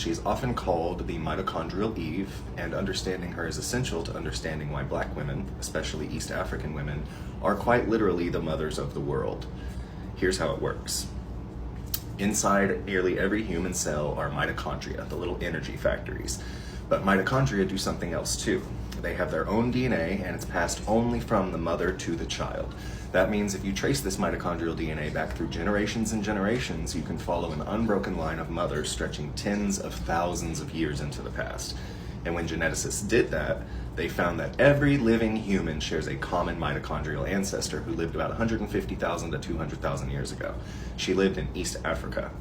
She's often called the mitochondrial Eve, and understanding her is essential to understanding why black women, especially East African women, are quite literally the mothers of the world. Here's how it works. Inside nearly every human cell are mitochondria, the little energy factories. But mitochondria do something else too. They have their own DNA, and it's passed only from the mother to the child. That means if you trace this mitochondrial DNA back through generations and generations, you can follow an unbroken line of mothers stretching tens of thousands of years into the past. And when geneticists did that, they found that every living human shares a common mitochondrial ancestor who lived about 150,000 to 200,000 years ago. She lived in East Africa.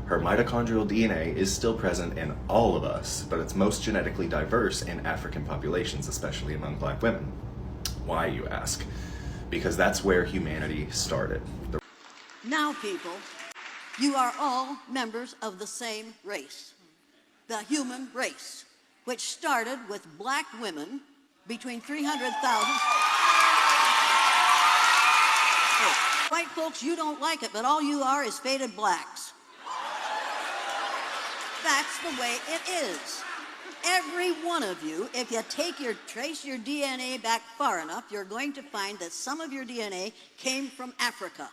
Her mitochondrial DNA is still present in all of us, but it's most genetically diverse in African populations, especially among black women. Why, you ask? Because that's where humanity started. Now, people, you are all members of the same race, the human race, which started with black women between 300,000. White folks, you don't like it, but all you are is faded blacks. That's the way it is. Every one of you, if you trace your DNA back far enough, you're going to find that some of your DNA came from Africa,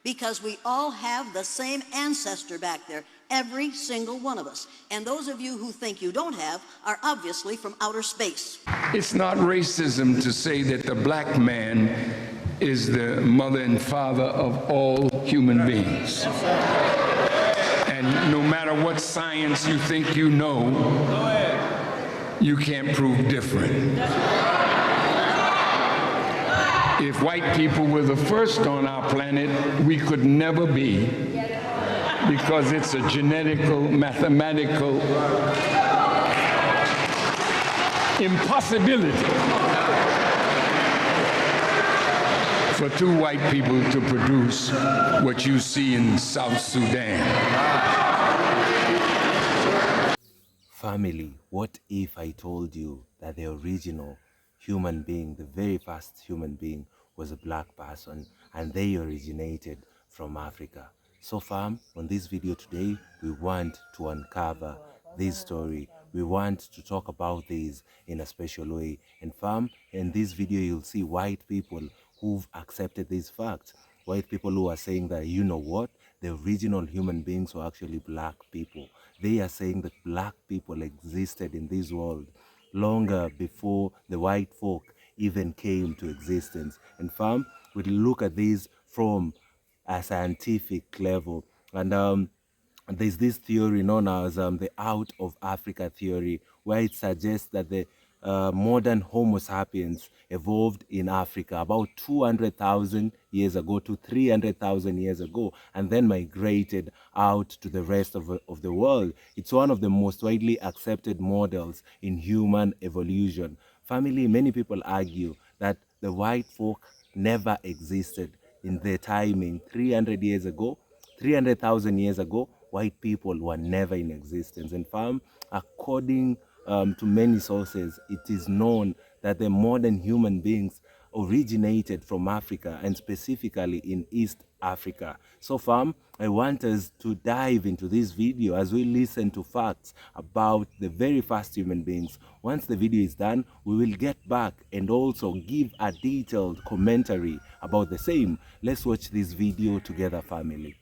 because we all have the same ancestor back there, every single one of us. And those of you who think you don't have are obviously from outer space. It's not racism to say that the black man is the mother and father of all human beings. And no matter what science you think you know, you can't prove different. If white people were the first on our planet, we could never be, because it's a genetical, mathematical impossibility for two white people to produce what you see in South Sudan. Family, what if I told you that the original human being, the very first human being, was a black person, and they originated from Africa? So fam, on this video today, we want to uncover this story. We want to talk about this in a special way. And fam, in this video you'll see white people who've accepted these facts. White people who are saying that, you know what, the original human beings were actually black people. They are saying that black people existed in this world longer before the white folk even came to existence. And fam, we'll look at this from a scientific level. And there's this theory known as the out of Africa theory, where it suggests that the modern Homo sapiens evolved in Africa about 200,000 years ago to 300,000 years ago, and then migrated out to the rest of the world. It's one of the most widely accepted models in human evolution. Family, many people argue that the white folk never existed in their timing. 300 years ago, 300,000 years ago, white people were never in existence. And fam, according to many sources, it is known that the modern human beings originated from Africa, and specifically in East Africa. So fam, I want us to dive into this video as we listen to facts about the very first human beings. Once the video is done, we will get back and also give a detailed commentary about the same. Let's watch this video together, family.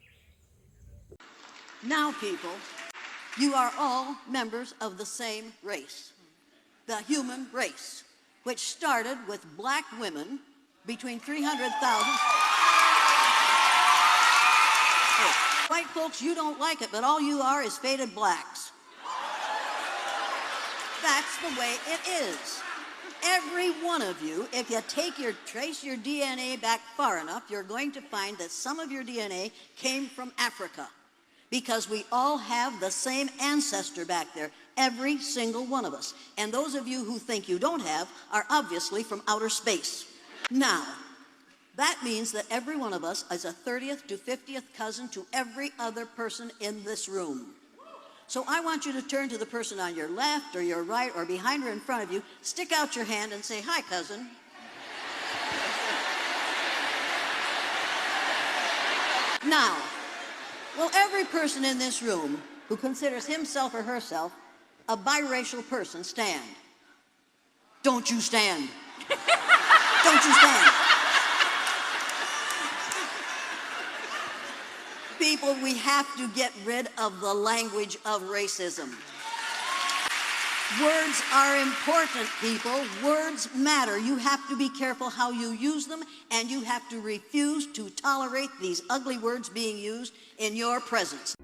Now, people, you are all members of the same race, the human race, which started with black women between 300,000. White folks, you don't like it, but all you are is faded blacks. That's the way it is. Every one of you, if you trace your DNA back far enough, you're going to find that some of your DNA came from Africa, because we all have the same ancestor back there, every single one of us. And those of you who think you don't have are obviously from outer space. Now, that means that every one of us is a 30th to 50th cousin to every other person in this room. So I want you to turn to the person on your left or your right or behind or in front of you, stick out your hand and say, "Hi, cousin." Now, well, every person in this room who considers himself or herself a biracial person stand? Don't you stand. Don't you stand. People, we have to get rid of the language of racism. Words are important, people. Words matter. You have to be careful how you use them, and you have to refuse to tolerate these ugly words being used in your presence.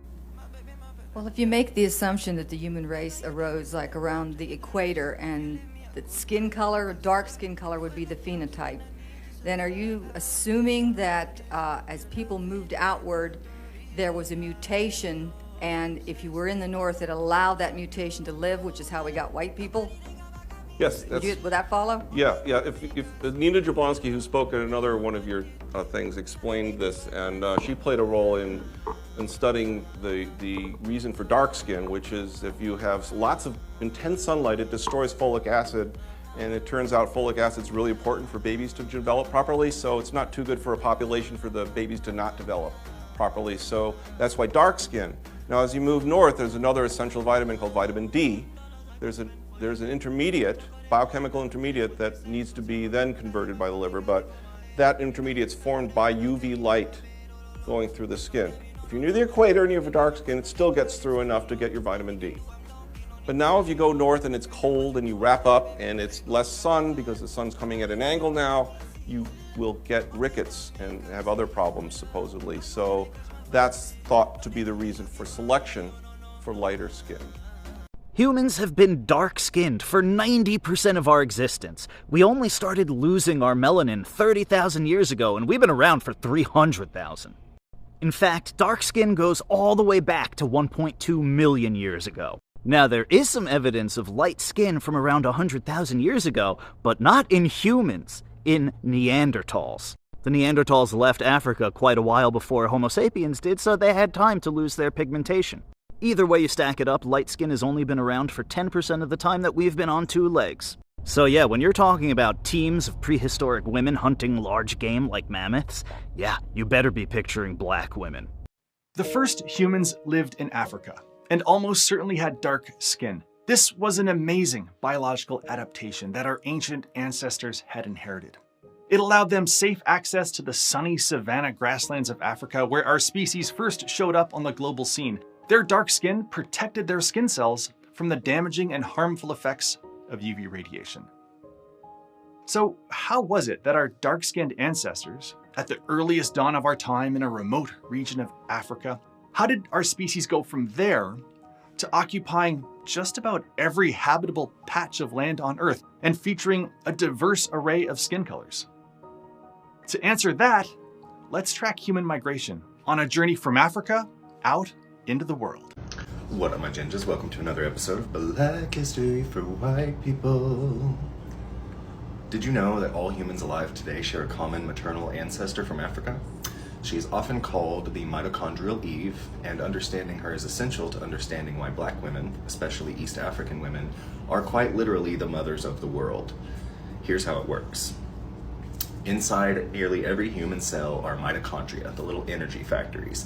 Well, if you make the assumption that the human race arose like around the equator and that skin color, dark skin color would be the phenotype, then are you assuming that as people moved outward, there was a mutation, and if you were in the north, it allowed that mutation to live, which is how we got white people? Yes. Would that follow? Yeah. If Nina Jablonski, who spoke at another one of your things, explained this, and she played a role in studying the reason for dark skin, which is if you have lots of intense sunlight, it destroys folic acid, and it turns out folic acid is really important for babies to develop properly, so it's not too good for a population for the babies to not develop properly. So that's why dark skin. Now, as you move north, there's another essential vitamin called vitamin D. There's an intermediate, biochemical intermediate, that needs to be then converted by the liver, but that intermediate's formed by UV light going through the skin. If you're near the equator and you have a dark skin, it still gets through enough to get your vitamin D. But now if you go north and it's cold and you wrap up and it's less sun because the sun's coming at an angle now, you will get rickets and have other problems supposedly. So that's thought to be the reason for selection for lighter skin. Humans have been dark-skinned for 90% of our existence. We only started losing our melanin 30,000 years ago, and we've been around for 300,000. In fact, dark skin goes all the way back to 1.2 million years ago. Now, there is some evidence of light skin from around 100,000 years ago, but not in humans, in Neanderthals. The Neanderthals left Africa quite a while before Homo sapiens did, so they had time to lose their pigmentation. Either way you stack it up, light skin has only been around for 10% of the time that we've been on two legs. So yeah, when you're talking about teams of prehistoric women hunting large game like mammoths, yeah, you better be picturing black women. The first humans lived in Africa, and almost certainly had dark skin. This was an amazing biological adaptation that our ancient ancestors had inherited. It allowed them safe access to the sunny savanna grasslands of Africa, where our species first showed up on the global scene. Their dark skin protected their skin cells from the damaging and harmful effects of UV radiation. So how was it that our dark-skinned ancestors, at the earliest dawn of our time in a remote region of Africa, how did our species go from there to occupying just about every habitable patch of land on Earth and featuring a diverse array of skin colors? To answer that, let's track human migration on a journey from Africa out into the world. What up, my gingers? Welcome to another episode of Black History for White People. Did you know that all humans alive today share a common maternal ancestor from Africa? She is often called the Mitochondrial Eve, and understanding her is essential to understanding why black women, especially East African women, are quite literally the mothers of the world. Here's how it works. Inside nearly every human cell are mitochondria, the little energy factories.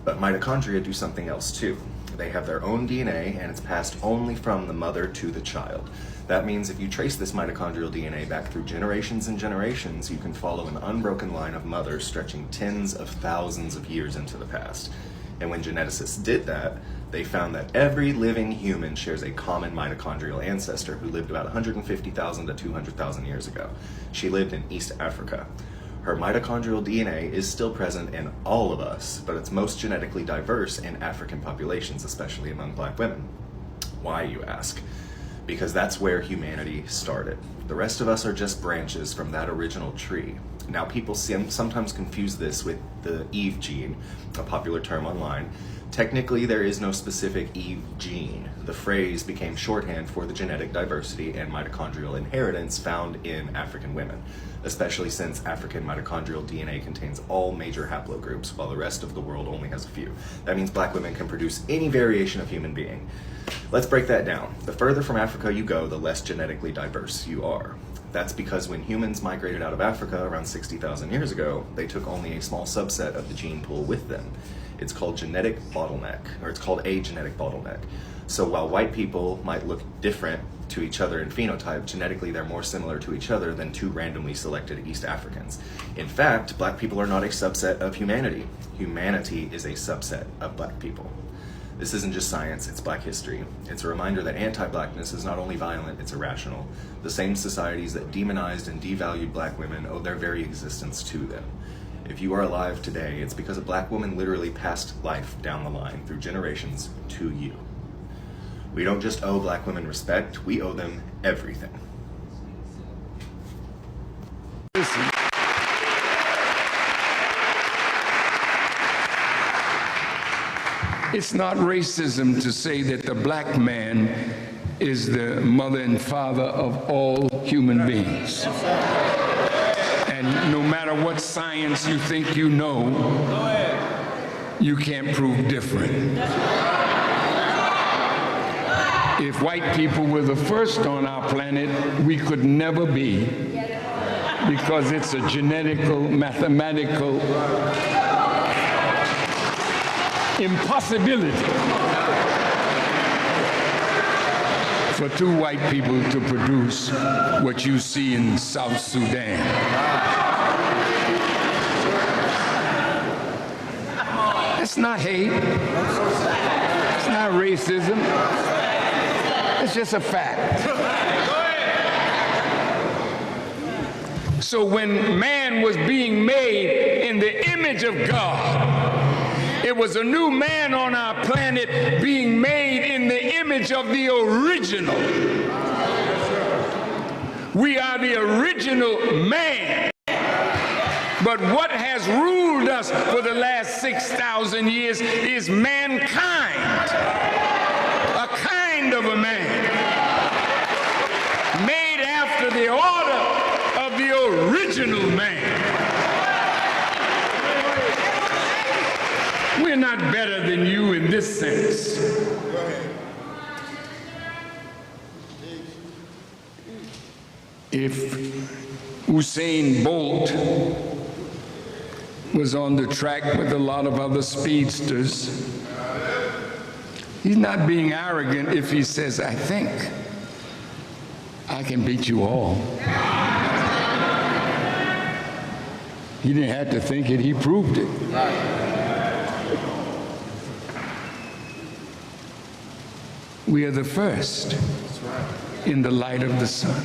But mitochondria do something else too. They have their own DNA, and it's passed only from the mother to the child. That means if you trace this mitochondrial DNA back through generations and generations, you can follow an unbroken line of mothers stretching tens of thousands of years into the past. And when geneticists did that, they found that every living human shares a common mitochondrial ancestor who lived about 150,000 to 200,000 years ago. She lived in East Africa. Her mitochondrial DNA is still present in all of us, but it's most genetically diverse in African populations, especially among black women. Why, you ask? Because that's where humanity started. The rest of us are just branches from that original tree. Now, people sometimes confuse this with the Eve gene, a popular term online. Technically, there is no specific Eve gene. The phrase became shorthand for the genetic diversity and mitochondrial inheritance found in African women, especially since African mitochondrial DNA contains all major haplogroups, while the rest of the world only has a few. That means black women can produce any variation of human being. Let's break that down. The further from Africa you go, the less genetically diverse you are. That's because when humans migrated out of Africa around 60,000 years ago, they took only a small subset of the gene pool with them. It's called genetic bottleneck, or it's called a genetic bottleneck. So while white people might look different to each other in phenotype, genetically they're more similar to each other than two randomly selected East Africans. In fact, black people are not a subset of humanity. Humanity is a subset of black people. This isn't just science, it's black history. It's a reminder that anti-blackness is not only violent, it's irrational. The same societies that demonized and devalued black women owe their very existence to them. If you are alive today, it's because a black woman literally passed life down the line through generations to you. We don't just owe black women respect, we owe them everything. Listen. It's not racism to say that the black man is the mother and father of all human beings. And no matter what science you think you know, you can't prove different. If white people were the first on our planet, we could never be, because it's a genetical, mathematical impossibility for two white people to produce what you see in South Sudan. It's not hate. It's not racism. It's just a fact. So when man was being made in the image of God, it was a new man on our planet being made in the image of the original. We are the original man. But what has ruled us for the last 6,000 years is mankind. A kind of a man made after the order of the original man. We're not better than you in this sense. If Usain Bolt was on the track with a lot of other speedsters, he's not being arrogant if he says, I think I can beat you all. He didn't have to think it, he proved it. We are the first in the light of the sun.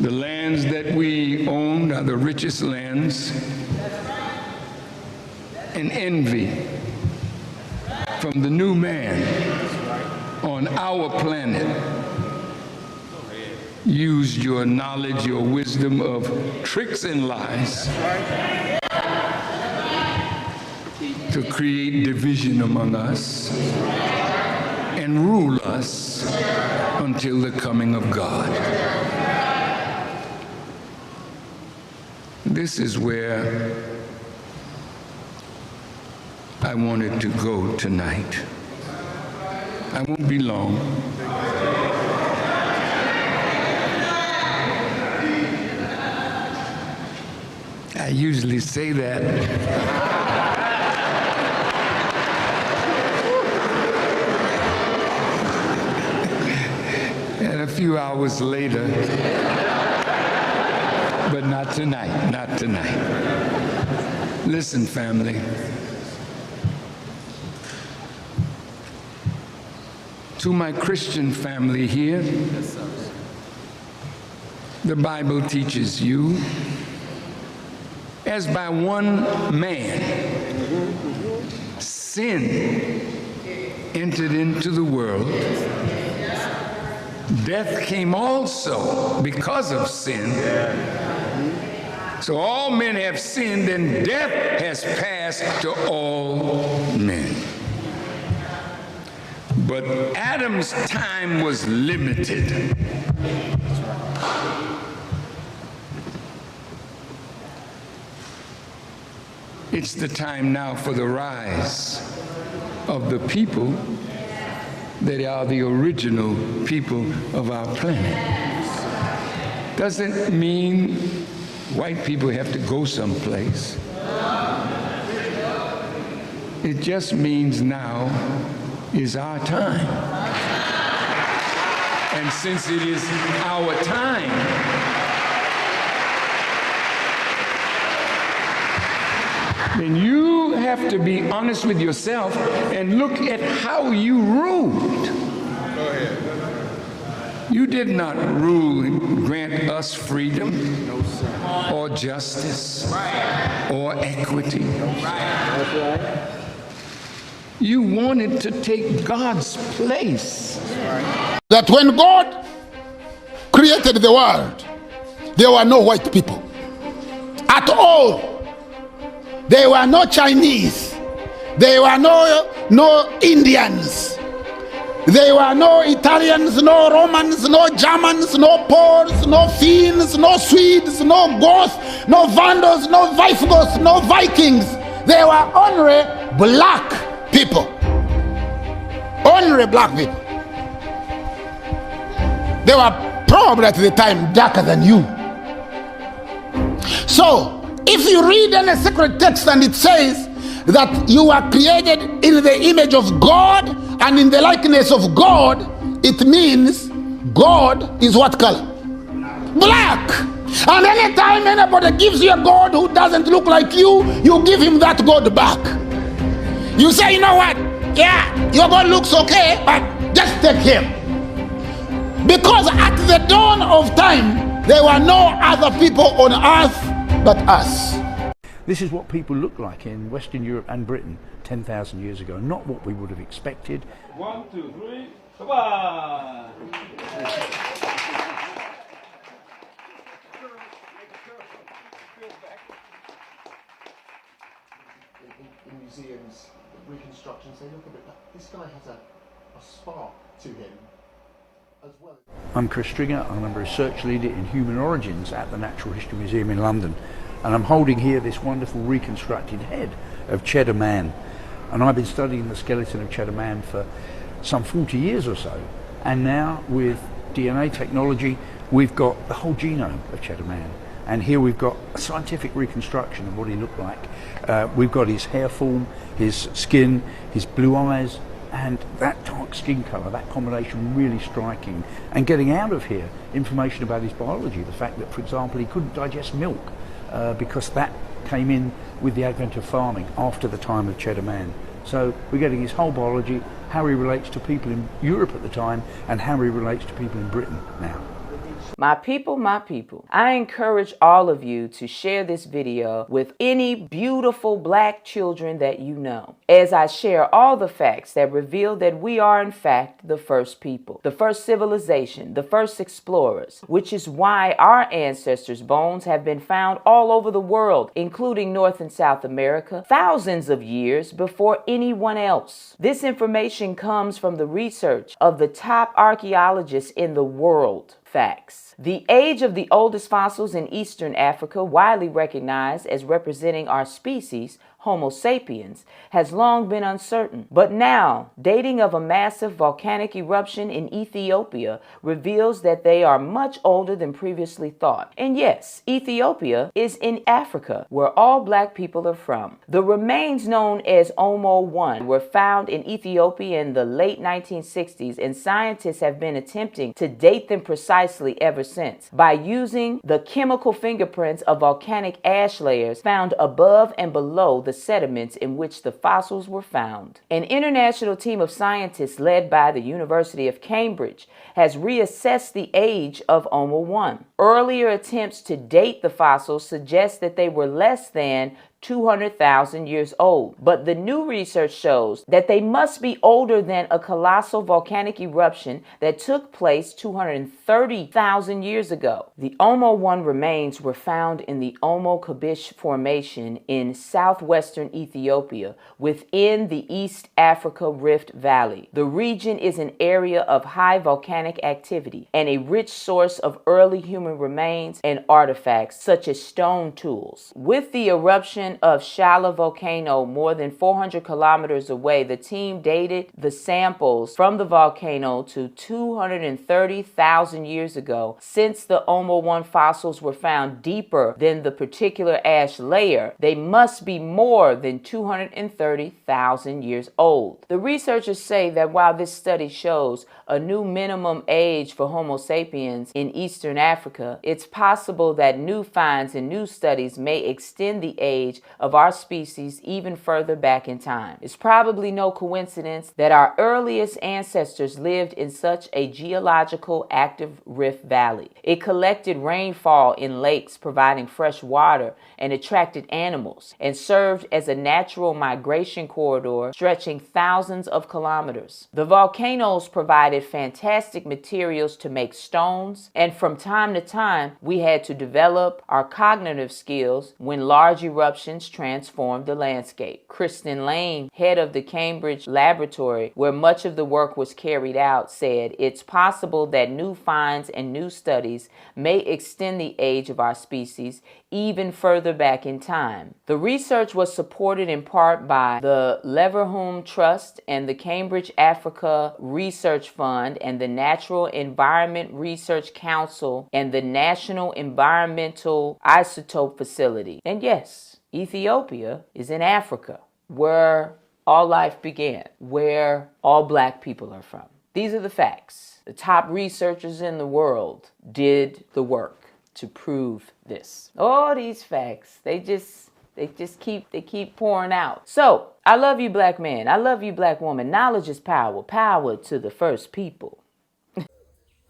The lands that we own are the richest lands, and envy from the new man on our planet used your knowledge, your wisdom of tricks and lies to create division among us and rule us until the coming of God. This is where I wanted to go tonight. I won't be long. I usually say that. And a few hours later, but not tonight, not tonight. Listen, family. To my Christian family here, the Bible teaches you, as by one man, sin entered into the world, death came also because of sin. So all men have sinned, and death has passed to all men. But Adam's time was limited. It's the time now for the rise of the people that are the original people of our planet. Doesn't mean white people have to go someplace. It just means now is our time. And since it is our time, then you have to be honest with yourself and look at how you ruled. Go ahead. You did not rule and grant us freedom or justice or equity. You wanted to take God's place. That when God created the world, there were no white people at all. There were no Chinese. There were no Indians. There were no Italians, no Romans, no Germans, no Poles, no Finns, no Swedes, no Goths, no Vandals, no Visigoths, no Vikings. There were only black people. Only black people. They were probably at the time darker than you. So, if you read any sacred text and it says that you are created in the image of God and in the likeness of God, it means God is what color? Black. And anytime anybody gives you a God who doesn't look like you, you give him that God back. You say, you know what? Yeah, your God looks okay, but just take him. Because at the dawn of time, there were no other people on earth but us. This is what people looked like in Western Europe and Britain 10,000 years ago, not what we would have expected. 1, 2, 3, come on! In museums, reconstructions, they look a bit like this guy has a spark to him as well. I'm Chris Stringer, and I'm a research leader in human origins at the Natural History Museum in London. And I'm holding here this wonderful reconstructed head of Cheddar Man. And I've been studying the skeleton of Cheddar Man for some 40 years or so. And now with DNA technology, we've got the whole genome of Cheddar Man. And here we've got a scientific reconstruction of what he looked like. We've got his hair form, his skin, his blue eyes, and that dark skin colour, that combination really striking. And getting out of here information about his biology, the fact that, for example, he couldn't digest milk because that came in with the advent of farming after the time of Cheddar Man. So we're getting his whole biology, how he relates to people in Europe at the time, and how he relates to people in Britain now. My people, I encourage all of you to share this video with any beautiful black children that you know, as I share all the facts that reveal that we are in fact the first people, the first civilization, the first explorers, which is why our ancestors' bones have been found all over the world, including North and South America, thousands of years before anyone else. This information comes from the research of the top archaeologists in the world. Facts. The age of the oldest fossils in Eastern Africa, widely recognized as representing our species, Homo sapiens, has long been uncertain. But now, dating of a massive volcanic eruption in Ethiopia reveals that they are much older than previously thought. And yes, Ethiopia is in Africa, where all black people are from. The remains known as Omo 1 were found in Ethiopia in the late 1960s, and scientists have been attempting to date them precisely ever since by using the chemical fingerprints of volcanic ash layers found above and below the sediments in which the fossils were found. An international team of scientists led by the University of Cambridge has reassessed the age of Omo 1. Earlier attempts to date the fossils suggest that they were less than 200,000 years old, but the new research shows that they must be older than a colossal volcanic eruption that took place 230,000 years ago. The Omo 1 remains were found in the Omo Kabish Formation in southwestern Ethiopia within the East Africa Rift Valley. The region is an area of high volcanic activity and a rich source of early human remains and artifacts such as stone tools. With the eruption eruption of Shala volcano more than 400 kilometers away, the team dated the samples from the volcano to 230,000 years ago. Since the OMO-1 fossils were found deeper than the particular ash layer, they must be more than 230,000 years old. The researchers say that while this study shows a new minimum age for Homo sapiens in Eastern Africa, it's possible that new finds and new studies may extend the age of our species even further back in time. It's probably no coincidence that our earliest ancestors lived in such a geological active rift valley. It collected rainfall in lakes, providing fresh water and attracted animals, and served as a natural migration corridor stretching thousands of kilometers. The volcanoes provided fantastic materials to make stones, and from time to time we had to develop our cognitive skills when large eruptions transformed the landscape. Kristen Lane, head of the Cambridge laboratory where much of the work was carried out, said it's possible that new finds and new studies may extend the age of our species even further back in time. The research was supported in part by the Leverhulme Trust and the Cambridge Africa Research Fund and the Natural Environment Research Council and the National Environmental Isotope Facility. And yes, Ethiopia is in Africa, where all life began, where all black people are from. These are the facts. The top researchers in the world did the work to prove this. All these facts, they keep pouring out. So, I love you, black man. I love you, black woman. Knowledge is power. Power to the first people.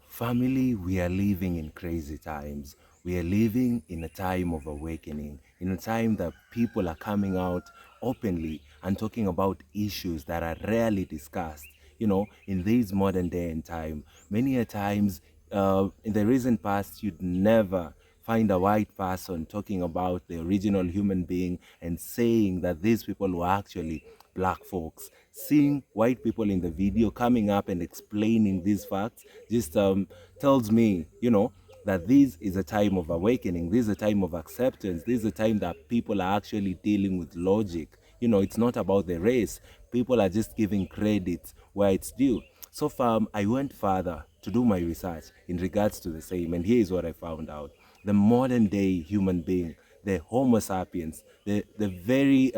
Family, we are living in crazy times. We are living in a time of awakening, in a time that people are coming out openly and talking about issues that are rarely discussed. You know, in this modern day and time, many a times in the recent past, you'd never find a white person talking about the original human being and saying that these people were actually black folks. Seeing white people in the video coming up and explaining these facts just tells me, you know, that this is a time of awakening. This is a time of acceptance. This is a time that people are actually dealing with logic. You know, it's not about the race. People are just giving credit where it's due. So far, I went further to do my research in regards to the same, and here is what I found out. The modern day human being, the Homo sapiens, the very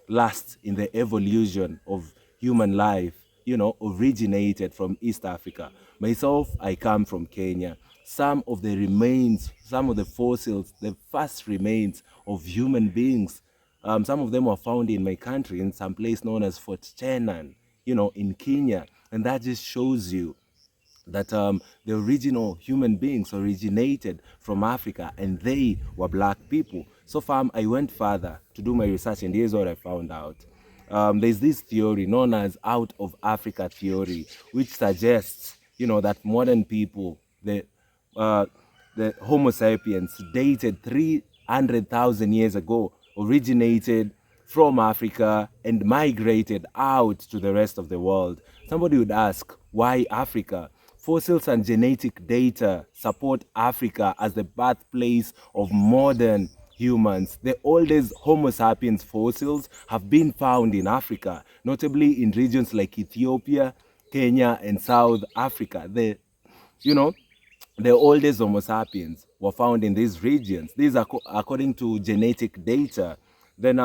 last in the evolution of human life, you know, originated from East Africa. Myself, I come from Kenya. Some of the remains, some of the fossils, the first remains of human beings, some of them were found in my country in some place known as Fort Chenan, you know, in Kenya. And that just shows you that the original human beings originated from Africa and they were black people. So far, I went further to do my research, and here's what I found out. There's this theory known as out of Africa theory, which suggests, you know, that modern people, the Homo sapiens, dated 300,000 years ago, originated from Africa and migrated out to the rest of the world. Somebody would ask, why Africa? Fossils and genetic data support Africa as the birthplace of modern humans. The oldest Homo sapiens fossils have been found in Africa, notably in regions like Ethiopia, Kenya, and South Africa. The oldest Homo sapiens were found in these regions. These are according to genetic data. Then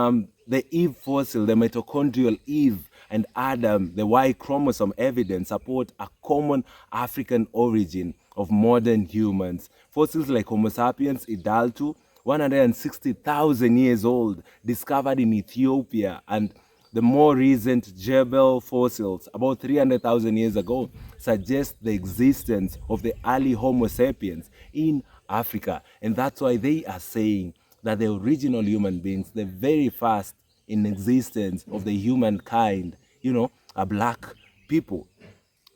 the Eve fossil, the mitochondrial Eve, and Adam, the Y chromosome evidence support a common African origin of modern humans. Fossils like Homo sapiens idaltu, 160,000 years old, discovered in Ethiopia, and the more recent Jebel fossils, about 300,000 years ago, suggest the existence of the early Homo sapiens in Africa. And that's why they are saying that the original human beings, the very first in existence of the humankind, you know, are black people.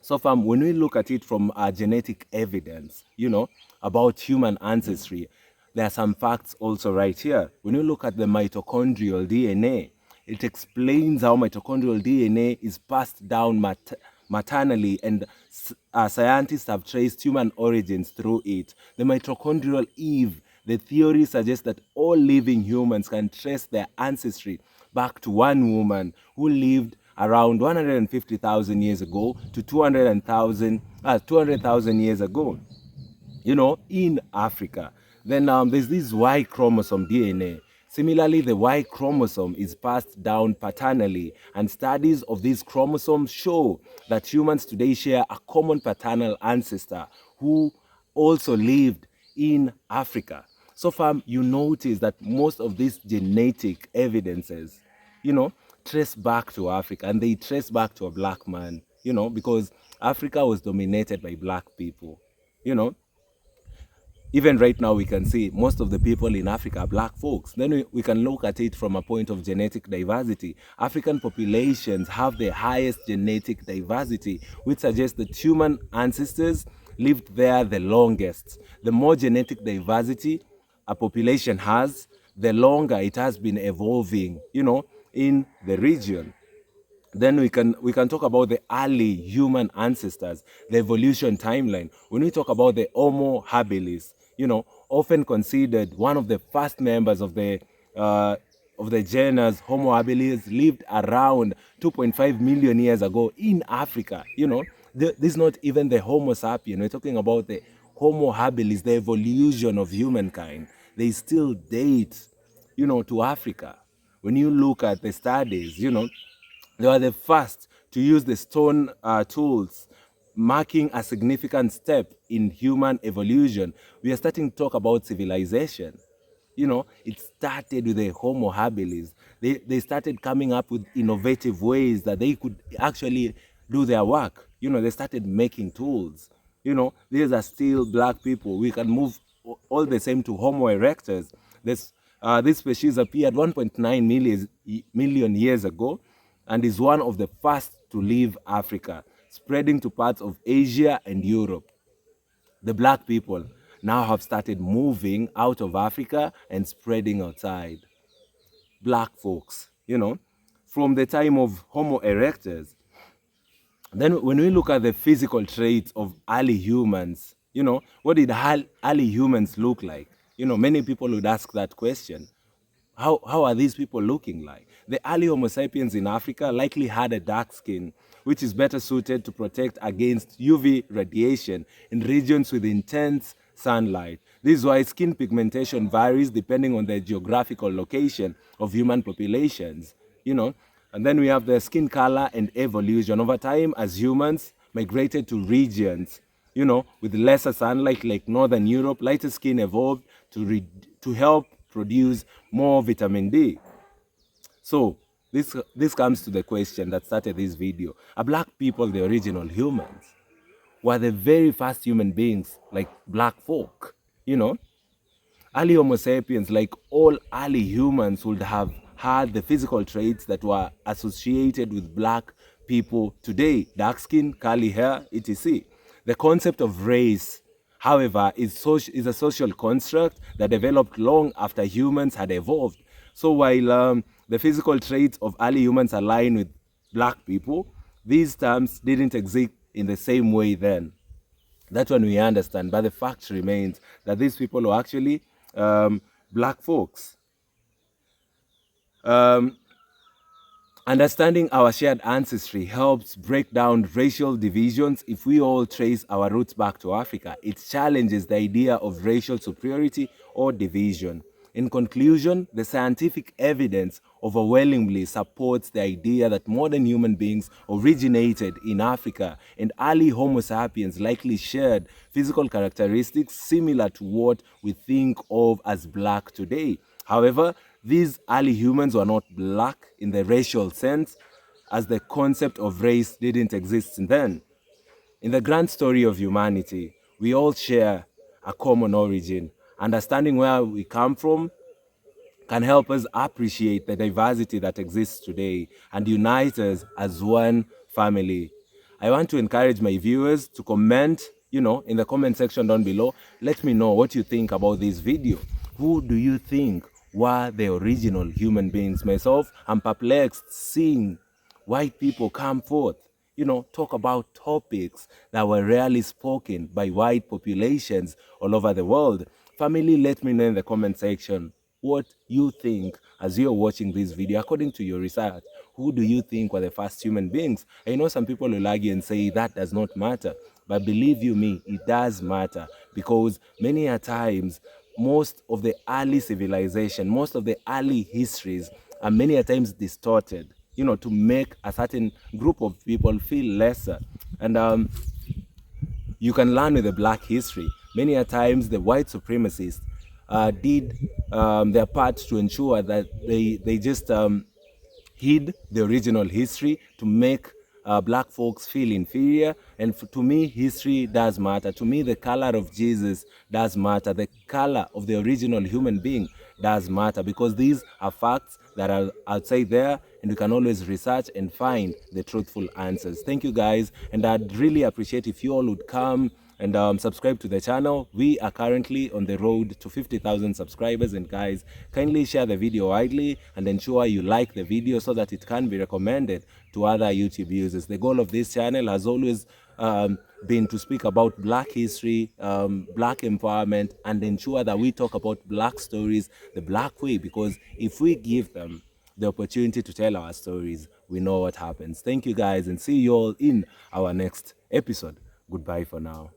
So when we look at it from our genetic evidence, you know, about human ancestry, there are some facts also right here. When you look at the mitochondrial DNA, it explains how mitochondrial DNA is passed down maternally, and scientists have traced human origins through it. The mitochondrial Eve, The theory suggests that all living humans can trace their ancestry back to one woman who lived around 150,000 years ago to 200,000 years ago, in Africa. Then there's this Y chromosome DNA. Similarly, the Y chromosome is passed down paternally, and studies of these chromosomes show that humans today share a common paternal ancestor who also lived in Africa. So far, you notice that most of these genetic evidences, trace back to Africa, and they trace back to a black man, because Africa was dominated by black people, Even right now, we can see most of the people in Africa are black folks. Then we can look at it from a point of genetic diversity. African populations have the highest genetic diversity, which suggests that human ancestors lived there the longest. The more genetic diversity a population has, the longer it has been evolving, in the region. Then we can talk about the early human ancestors, the evolution timeline. When we talk about the Homo habilis, often considered one of the first members of the genus Homo habilis, lived around 2.5 million years ago in Africa. This is not even the Homo sapien. We're talking about the Homo habilis, the evolution of humankind. They still date, to Africa. When you look at the studies, they were the first to use the stone tools, marking a significant step in human evolution. We are starting to talk about civilization. It started with the Homo habilis. They started coming up with innovative ways that they could actually do their work. They started making tools. These are still black people. We can move all the same to Homo erectus. This species appeared 1.9 million years ago, and is one of the first to leave Africa, spreading to parts of Asia and Europe. The black people now have started moving out of Africa and spreading outside. Black folks, from the time of Homo erectus. Then when we look at the physical traits of early humans, what did early humans look like? Many people would ask that question. How are these people looking like? The early Homo sapiens in Africa likely had a dark skin, which is better suited to protect against UV radiation in regions with intense sunlight. This is why skin pigmentation varies depending on the geographical location of human populations, And then we have the skin color and evolution. Over time, as humans migrated to regions, with lesser sunlight like Northern Europe, lighter skin evolved to help produce more vitamin D. So this comes to the question that started this video. Are black people the original humans? Were the very first human beings like black folk? Early Homo sapiens, like all early humans, would have had the physical traits that were associated with black people today: dark skin, curly hair, etc. The concept of race, however, is a social construct that developed long after humans had evolved. So while the physical traits of early humans align with black people, these terms didn't exist in the same way then. That's when we understand, but the fact remains that these people were actually black folks. Understanding our shared ancestry helps break down racial divisions. If we all trace our roots back to Africa, it challenges the idea of racial superiority or division. In conclusion, the scientific evidence overwhelmingly supports the idea that modern human beings originated in Africa, and early Homo sapiens likely shared physical characteristics similar to what we think of as black today. However, these early humans were not black in the racial sense, as the concept of race didn't exist then. In the grand story of humanity, we all share a common origin. Understanding where we come from can help us appreciate the diversity that exists today and unite us as one family. I want to encourage my viewers to comment, in the comment section down below. Let me know what you think about this video. Who do you think were the original human beings? Myself, I'm perplexed seeing white people come forth, talk about topics that were rarely spoken by white populations all over the world. Family, let me know in the comment section what you think as you're watching this video. According to your research, who do you think were the first human beings? I know some people will argue and say that does not matter, but believe you me, it does matter, because many a times, most of the early civilization, most of the early histories are many a times distorted, to make a certain group of people feel lesser. And you can learn with the black history. Many a times the white supremacists did their part to ensure that they just hid the original history to make black folks feel inferior. And to me, history does matter. To me, the color of Jesus does matter. The color of the original human being does matter, because these are facts that are outside there, and you can always research and find the truthful answers. Thank you, guys, and I'd really appreciate if you all would come and subscribe to the channel. We are currently on the road to 50,000 subscribers, and guys, kindly share the video widely and ensure you like the video so that it can be recommended to other YouTube users. The goal of this channel has always been to speak about black history, black empowerment, and ensure that we talk about black stories the black way, because if we give them the opportunity to tell our stories, we know what happens. Thank you, guys, and see you all in our next episode. Goodbye for now.